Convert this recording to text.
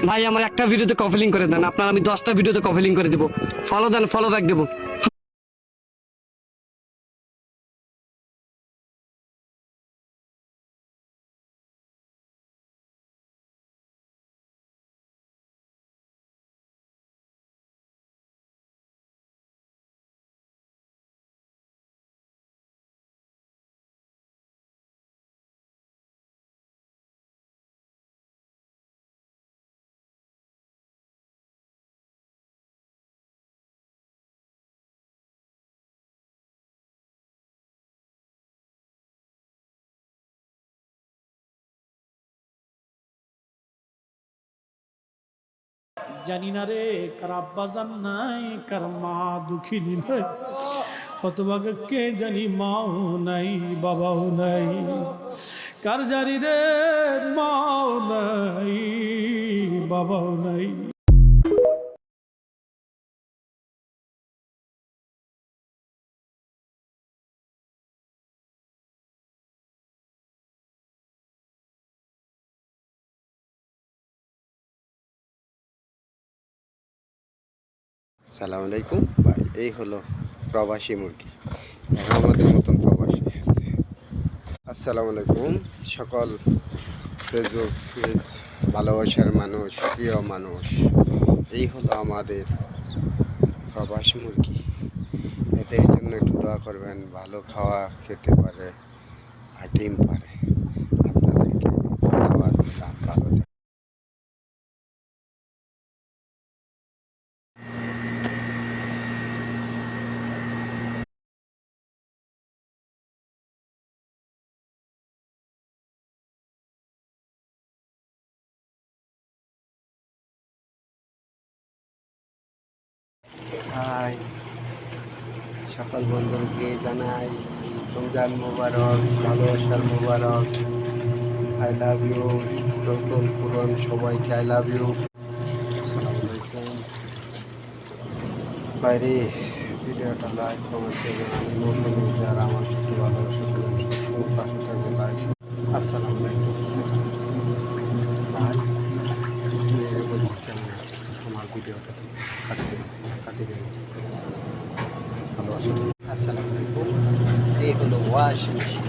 ভাই আমার একটা ভিডিওতে কপি লিঙ্ক করে দেন, আপনার আমি 10টা ভিডিওতে কপি লিঙ্ক করে দেবো। ফলো দেন, ফলো ব্যাক দেবো। জানি না রে কার আব্বাজান নাই, কার মা দুঃখিনী নাই, হতভাগা কে জানি মাও নাই বাবাও নাই, কার জানি রে মাও নাই বাবাও নাই। সালাম আলাইকুম ভাই, এই হলো প্রবাসী মুরগি। আমাদের মতন প্রবাসী আছে। আসসালামু আলাইকুম সকল ফেসবুক পেজ ভালোবাসার মানুষ, প্রিয় মানুষ, এই হলো আমাদের প্রবাসী মুরগি। এদের জন্য একটু দোয়া করবেন, ভালো খাওয়া খেতে পারে আর ডিম পারে। আপনাদেরকে দাওয়াত দিলাম, ভালো থাকবেন। হাই সকল বন্ধুকে জানাই রমজান মোবারক, ভালোবাসার মোবারক। I love you. নতুন পুরন সবাইকে আই লাভ ইউ। আসসালামু আলাইকুম। বাইরে ভিডিওটা লাইক কমেন্ট করবেন। আমি নতুন যারা আমার সাথে ভালোবাসা করবেন সবসময় পাশে থাকবে। লাইক। আসসালামু আলাইকুম ভাই, বলছি কেমন আছে আমার ভিডিওটা কাটিয়ে ভালোবাসা। আসসালামু আলাইকুম। এই হলো ওয়াশিং মেশিন।